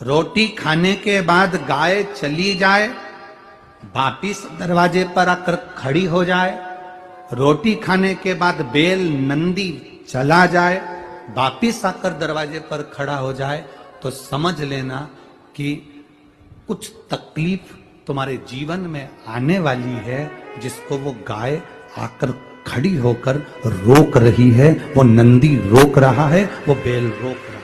रोटी खाने के बाद गाय चली जाए, वापिस दरवाजे पर आकर खड़ी हो जाए, रोटी खाने के बाद बैल नंदी चला जाए, वापिस आकर दरवाजे पर खड़ा हो जाए, तो समझ लेना कि कुछ तकलीफ तुम्हारे जीवन में आने वाली है, जिसको वो गाय आकर खड़ी होकर रोक रही है, वो नंदी रोक रहा है, वो बैल रोक रहा है।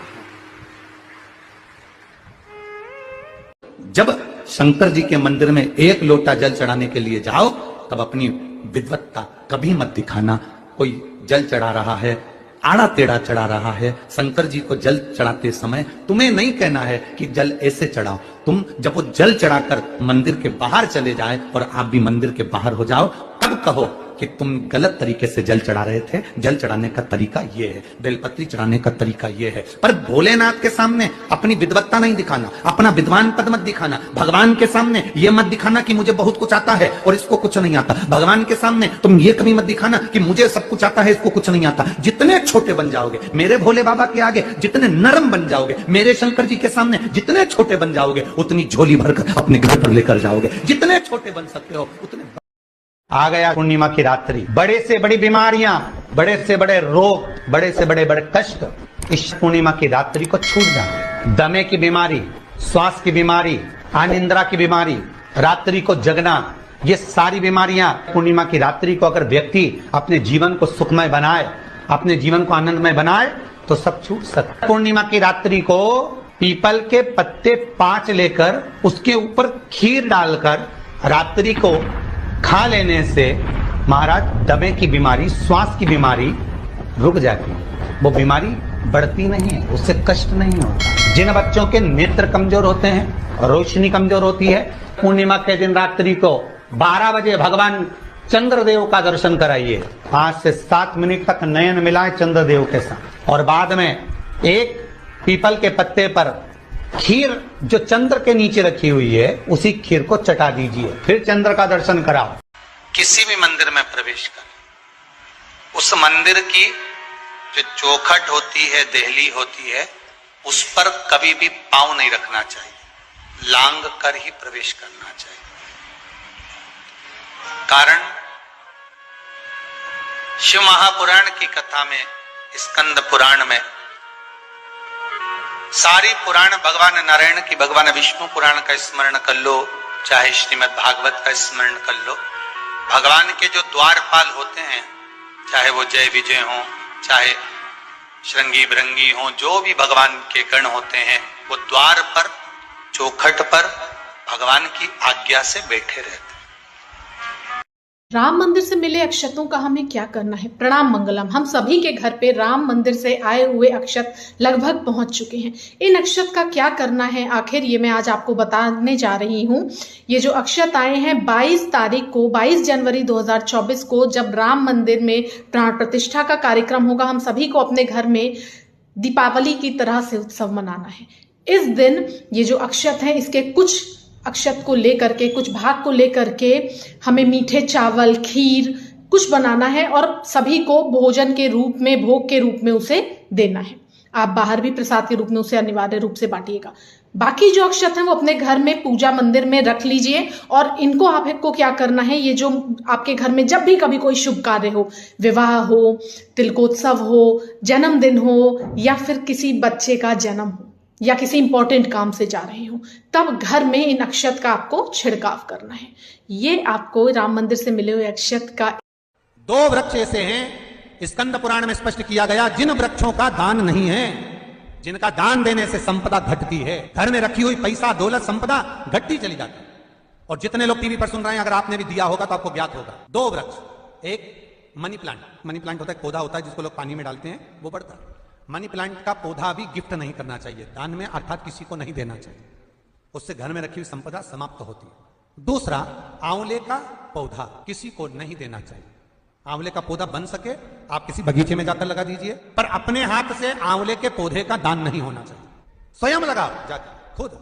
जब शंकर जी के मंदिर में एक लोटा जल चढ़ाने के लिए जाओ, तब अपनी विद्वत्ता कभी मत दिखाना। कोई जल चढ़ा रहा है, आड़ा टेढ़ा चढ़ा रहा है, शंकर जी को जल चढ़ाते समय तुम्हें नहीं कहना है कि जल ऐसे चढ़ाओ। तुम जब वो जल चढ़ाकर मंदिर के बाहर चले जाए और आप भी मंदिर के बाहर हो जाओ, तब कहो कि तुम गलत तरीके से जल चढ़ा रहे थे, जल चढ़ाने का तरीका ये है, बेलपत्री चढ़ाने का तरीका ये है। पर भोलेनाथ के सामने अपनी विद्वत्ता नहीं दिखाना, अपना विद्वान पद मत दिखाना। भगवान के सामने ये मत दिखाना कि मुझे बहुत कुछ आता है और इसको कुछ नहीं आता। भगवान के सामने तुम ये कभी मत दिखाना कि मुझे सब कुछ आता है, इसको कुछ नहीं आता। जितने छोटे बन जाओगे मेरे भोले बाबा के आगे, जितने नरम बन जाओगे मेरे शंकर जी के सामने, जितने छोटे बन जाओगे उतनी झोली भरकर अपने घर पर लेकर जाओगे। जितने छोटे बन सकते हो उतने। आ गया पूर्णिमा की रात्रि, बड़े से बड़ी बीमारियां, बड़े से बड़े रोग, बड़े से बड़े बड़े कष्ट इस पूर्णिमा की रात्रि को छूट जाए। दमे की बीमारी, श्वास की बीमारी, अनिद्रा की बीमारी, रात्रि को जगना, ये सारी बीमारियां पूर्णिमा की रात्रि को अगर व्यक्ति अपने जीवन को सुखमय बनाए, अपने जीवन को आनंदमय बनाए, तो सब छूट सकता। पूर्णिमा की रात्रि को पीपल के पत्ते 5 लेकर उसके ऊपर खीर डालकर रात्रि को खा लेने से महाराज दमे की बीमारी, श्वास की बीमारी रुक जाती है। वो बीमारी बढ़ती नहीं है, उससे कष्ट नहीं होता। जिन बच्चों के नेत्र कमजोर होते हैं, रोशनी कमजोर होती है, पूर्णिमा के दिन रात्रि को 12 बजे भगवान चंद्रदेव का दर्शन कराइए। 5 से 7 मिनट तक नयन मिलाए चंद्रदेव के साथ, और बाद में एक पीपल के पत्ते पर खीर जो चंद्र के नीचे रखी हुई है, उसी खीर को चटा दीजिए, फिर चंद्र का दर्शन कराओ। किसी भी मंदिर में प्रवेश कर उस मंदिर की जो चौखट होती है, देहली होती है, उस पर कभी भी पांव नहीं रखना चाहिए, लांग कर ही प्रवेश करना चाहिए। कारण शिव महापुराण की कथा में, स्कंद पुराण में, सारी पुराण भगवान नारायण की, भगवान विष्णु पुराण का स्मरण कर लो, चाहे श्रीमद् भागवत का स्मरण कर लो। भगवान के जो द्वारपाल होते हैं, चाहे वो जय विजय हो, चाहे श्रृंगी भृंगी हो, जो भी भगवान के गण होते हैं, वो द्वार पर, चौखट पर भगवान की आज्ञा से बैठे रहते हैं। राम मंदिर से मिले अक्षतों का हमें क्या करना है? प्रणाम मंगलम। हम सभी के घर पे राम मंदिर से आए हुए अक्षत लगभग पहुंच चुके हैं। इन अक्षत का क्या करना है आखिर, ये मैं आज आपको बताने जा रही हूं। ये जो अक्षत आए हैं 22 तारीख को, 22 जनवरी 2024 को, जब राम मंदिर में प्राण प्रतिष्ठा का कार्यक्रम होगा, हम सभी को अपने घर में दीपावली की तरह से उत्सव मनाना है। इस दिन ये जो अक्षत है, इसके कुछ अक्षत को लेकर के, कुछ भाग को लेकर के हमें मीठे चावल, खीर कुछ बनाना है और सभी को भोजन के रूप में, भोग के रूप में उसे देना है। आप बाहर भी प्रसाद के रूप में उसे अनिवार्य रूप से बांटिएगा। बाकी जो अक्षत हैं वो अपने घर में पूजा मंदिर में रख लीजिए, और इनको आपको क्या करना है, ये जो आपके घर में जब भी कभी कोई शुभ कार्य हो, विवाह हो, तिलकोत्सव हो, जन्मदिन हो, या फिर किसी बच्चे का जन्म हो, या किसी इंपॉर्टेंट काम से जा रहे हो, तब घर में इन अक्षत का आपको छिड़काव करना है। ये आपको राम मंदिर से मिले हुए अक्षत का। 2 वृक्ष ऐसे हैं, स्कंद पुराण में स्पष्ट किया गया, जिन वृक्षों का दान नहीं है, जिनका दान देने से संपदा घटती है। घर में रखी हुई पैसा, दौलत, संपदा घटती चली जाती है। और जितने लोग टीवी पर सुन रहे हैं, अगर आपने भी दिया होगा तो आपको ज्ञात होगा। 2 वृक्ष, एक मनी प्लांट, मनी प्लांट होता है, पौधा होता है जिसको लोग पानी में डालते हैं, वो बढ़ता है। मनी प्लांट का पौधा भी गिफ्ट नहीं करना चाहिए, दान में, अर्थात किसी को नहीं देना चाहिए, उससे घर में रखी हुई संपदा समाप्त होती है। दूसरा, आंवले का पौधा किसी को नहीं देना चाहिए। आंवले का पौधा बन सके आप किसी बगीचे में जाकर लगा दीजिए, पर अपने हाथ से आंवले के पौधे का दान नहीं होना चाहिए। स्वयं लगाओ जाकर खुद।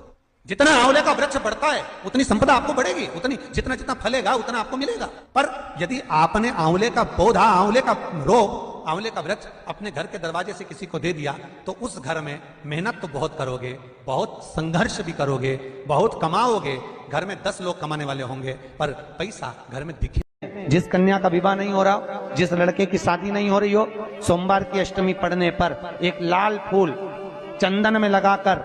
जितना आंवले का वृक्ष बढ़ता है उतनी संपदा आपको बढ़ेगी, उतनी जितना जितना फलेगा उतना आपको मिलेगा। पर यदि आपने आंवले का पौधा, आंवले का रोप आंवले का वृक्ष अपने घर के दरवाजे से किसी को दे दिया तो उस घर में मेहनत तो बहुत करोगे, बहुत संघर्ष भी करोगे, बहुत कमाओगे, घर में 10 लोग कमाने वाले होंगे, पर पैसा घर में दिखे। जिस कन्या का विवाह नहीं हो रहा, जिस लड़के की शादी नहीं हो रही हो, सोमवार की अष्टमी पड़ने पर एक लाल फूल चंदन में लगाकर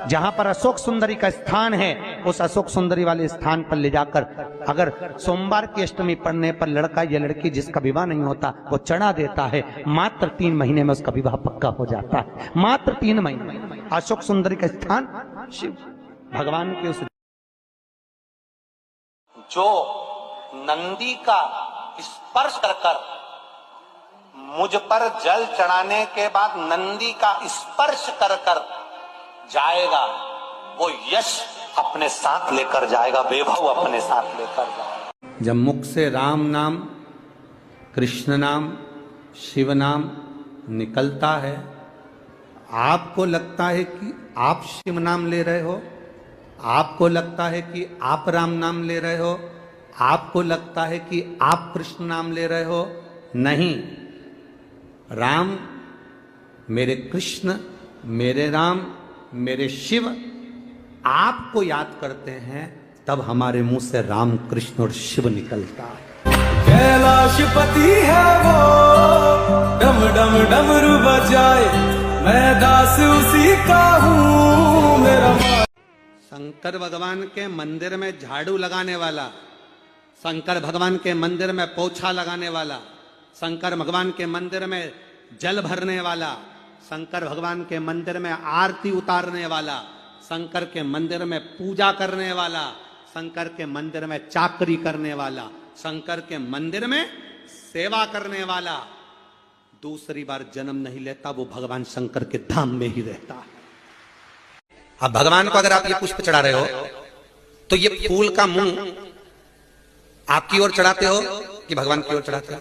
जहां पर अशोक सुंदरी का स्थान है, उस अशोक सुंदरी वाले स्थान पर ले जाकर अगर सोमवार की अष्टमी पड़ने पर लड़का या लड़की जिसका विवाह नहीं होता वो चढ़ा देता है, मात्र 3 महीने में उसका विवाह पक्का हो जाता है। मात्र 3 महीने। अशोक सुंदरी का स्थान शिव भगवान के उस जो नंदी का स्पर्श कर मुझ पर जल चढ़ाने के बाद नंदी का स्पर्श कर जाएगा, वो यश अपने साथ लेकर जाएगा, वैभव अपने साथ लेकर जाएगा। जब मुख से राम नाम, कृष्ण नाम, शिव नाम निकलता है, आपको लगता है कि आप शिव नाम ले रहे हो, आपको लगता है कि आप राम नाम ले रहे हो, आपको लगता है कि आप कृष्ण नाम ले रहे हो। नहीं, राम मेरे कृष्ण, मेरे राम, मेरे शिव आपको याद करते हैं, तब हमारे मुंह से राम, कृष्ण और शिव निकलता है। कैलाशपति है वो, डम डम डमरू बजाए, मैं दास उसी का हूँ मेरा। शंकर भगवान के मंदिर में झाड़ू लगाने वाला, शंकर भगवान के मंदिर में पोछा लगाने वाला, शंकर भगवान के मंदिर में जल भरने वाला, शंकर भगवान के मंदिर में आरती उतारने वाला, शंकर के मंदिर में पूजा करने वाला, शंकर के मंदिर में चाकरी करने वाला, शंकर के मंदिर में सेवा करने वाला दूसरी बार जन्म नहीं लेता, वो भगवान शंकर के धाम में ही रहता है। अब भगवान को अगर आप ये पुष्प चढ़ा रहे हो तो ये फूल का मुंह आपकी ओर चढ़ाते हो कि भगवान की ओर चढ़ाते हो?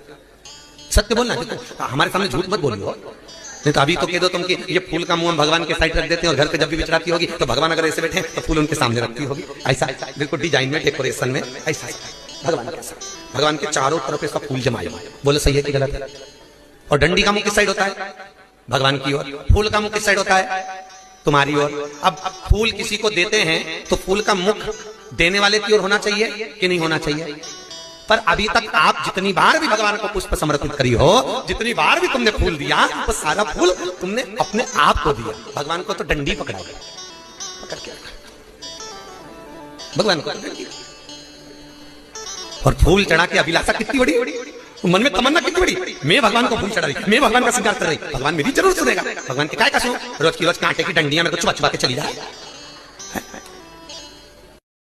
सत्य बोलना, हमारे सामने झूठ मत बोलियो। नहीं तो अभी तो कह दो तुम कि ये फूल का मुंह हम भगवान के साइड रख देते हैं और घर पे जब भी चढ़ाती होगी तो भगवान अगर ऐसे बैठे तो फूल उनके सामने रखती होगी, ऐसा बिल्कुल डिजाइन में, डेकोरेशन में, ऐसा भगवान के साथ, भगवान के चारों तरफ इसका फूल जमाए। बोले सही है कि गलत है? और डंडी का मुंह किस साइड होता है? भगवान की ओर। फूल का मुंह किस साइड होता है? तुम्हारी ओर। अब फूल किसी को देते हैं तो फूल का मुख देने वाले की ओर होना चाहिए कि नहीं होना चाहिए? पर अभी तक आप जितनी बार भी भगवान को पुष्प समर्पित करी हो, जितनी बार भी तुमने फूल दिया, वो सारा फूल तुमने अपने आप को दिया। भगवान को तो डंडी पकड़ा, पकड़ के रखा भगवान को डंडी। और फूल चढ़ा के अभिलाषा कितनी बड़ी, मन में तमन्ना कितनी बड़ी, मैं भगवान को फूल चढ़ा रही, मैं भगवान का श्रृंगार कर रही, भगवान मेरी जरूर सुनेगा। भगवान की काय का सुनो, रोज की रोज कांटे की डंडियां में कुछ बचवा के चली जाए।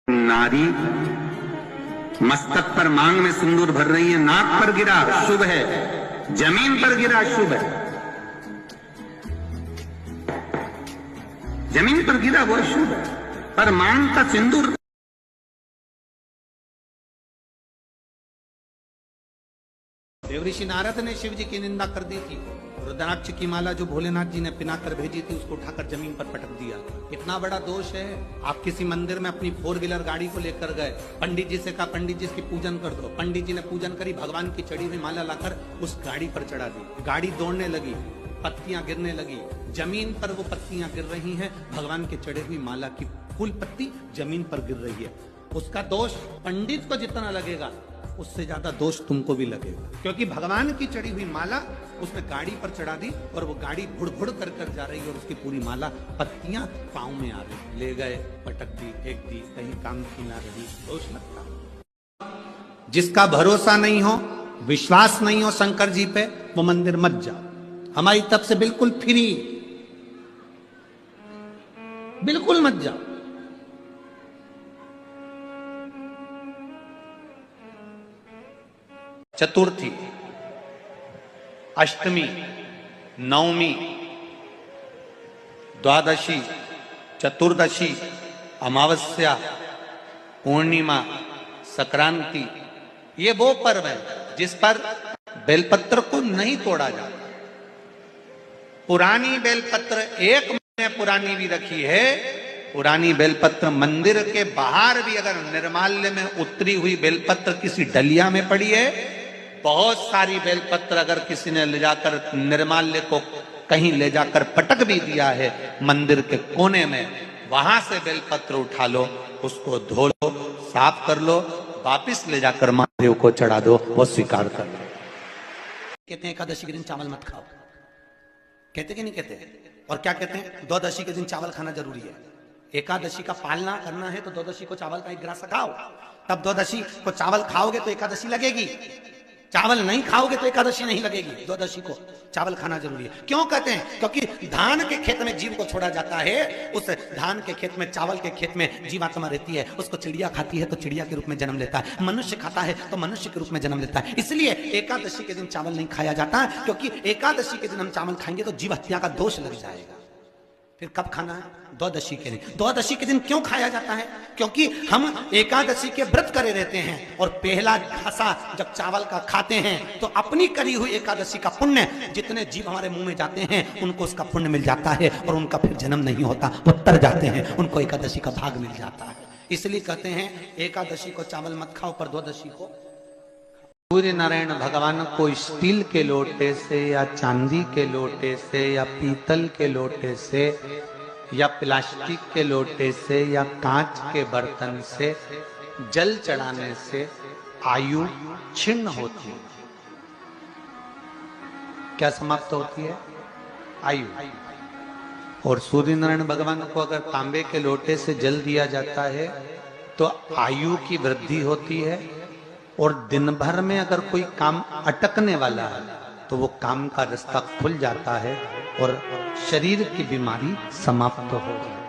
नारी मस्तक पर मांग में सिंदूर भर रही है, नाक पर गिरा शुभ है, जमीन पर गिरा शुभ है, जमीन पर गिरा वो शुभ है, पर मांग का सिंदूर। देव ऋषि नारद ने शिव जी की निंदा कर दी थी। रुद्राक्ष की माला जो भोलेनाथ जी ने पिनाकर भेजी थी उसको उठाकर जमीन पर पटक दिया। इतना बड़ा दोष है। आप किसी मंदिर में अपनी 4 व्हीलर गाड़ी को लेकर गए, पंडित जी से कहा पंडित जी इसकी पूजन कर दो, पंडित जी ने पूजन करी, भगवान की चढ़ी हुई माला लाकर उस गाड़ी पर चढ़ा दी। गाड़ी दौड़ने लगी, पत्तियां गिरने लगी, जमीन पर वो पत्तियां गिर रही हैं, भगवान के चढ़े हुई माला की फूल पत्ती जमीन पर गिर रही है। उसका दोष पंडित को जितना लगेगा उससे ज्यादा दोष तुमको भी लगेगा, क्योंकि भगवान की चढ़ी हुई माला उसने गाड़ी पर चढ़ा दी और वो गाड़ी भुड़ भुड़ कर कर जा रही और उसकी पूरी माला पत्तियां पांव में आ रही। ले गए, पटक दी, फेंक दी, कहीं काम की ना रही, दोष लगता। जिसका भरोसा नहीं हो, विश्वास नहीं हो शंकर जी पे, वो मंदिर मत जाओ। हमारी तरफ से बिल्कुल फ्री, बिल्कुल मत जाओ। चतुर्थी, अष्टमी, नवमी, द्वादशी, चतुर्दशी, अमावस्या, पूर्णिमा, संक्रांति, ये वो पर्व है जिस पर बेलपत्र को नहीं तोड़ा जाता। पुरानी बेलपत्र 1 महीने पुरानी भी रखी है। पुरानी बेलपत्र मंदिर के बाहर भी अगर निर्माल्य में उतरी हुई बेलपत्र किसी डलिया में पड़ी है बहुत सारी बेलपत्र अगर किसी ने ले जाकर निर्माल्य को कहीं ले जाकर पटक भी दिया है मंदिर के कोने में, वहां से बेलपत्र उठा लो, उसको धो लो, साफ कर लो, वापिस ले जाकर महादेव को चढ़ा दो, वो स्वीकार कर लो। कहते हैं एकादशी के दिन चावल मत खाओ, कहते कि नहीं कहते? और क्या कहते हैं? द्वादशी के दिन चावल खाना जरूरी है। एकादशी का पालना करना है तो द्वादशी को चावल का एक गिलास खाओ, तब द्वादशी को चावल खाओगे तो एकादशी लगेगी। चावल नहीं खाओगे तो एकादशी नहीं लगेगी। द्वादशी को चावल खाना जरूरी है। क्यों कहते हैं? क्योंकि धान के खेत में जीव को छोड़ा जाता है, उस धान के खेत में, चावल के खेत में जीवात्मा रहती है, उसको चिड़िया खाती है तो चिड़िया के रूप में जन्म लेता है, मनुष्य खाता है तो मनुष्य के रूप में जन्म लेता है। इसलिए एकादशी के दिन चावल नहीं खाया जाता, क्योंकि एकादशी के दिन हम चावल खाएंगे तो जीव हत्या का दोष लग जाएगा। फिर कब खाना है? द्वादशी के दिन। द्वादशी के दिन क्यों खाया जाता है? क्योंकि हम एकादशी के व्रत करे रहते हैं और पहला घासा जब चावल का खाते हैं तो अपनी करी हुई एकादशी का पुण्य, जितने जीव हमारे मुंह में जाते हैं उनको उसका पुण्य मिल जाता है और उनका फिर जन्म नहीं होता, वो तर जाते हैं, उनको एकादशी का भाग मिल जाता है। इसलिए कहते हैं एकादशी को चावल मत खाओ, पर द्वादशी को। सूर्य नारायण भगवान को स्टील के लोटे से या चांदी के लोटे से या पीतल के लोटे से या प्लास्टिक के लोटे से या कांच के बर्तन से जल चढ़ाने से आयु छिन्न होती है। क्या समाप्त होती है? आयु। और सूर्य नारायण भगवान को अगर तांबे के लोटे से जल दिया जाता है तो आयु की वृद्धि होती है, और दिन भर में अगर कोई काम अटकने वाला है तो वो काम का रास्ता खुल जाता है और शरीर की बीमारी समाप्त हो जाती है।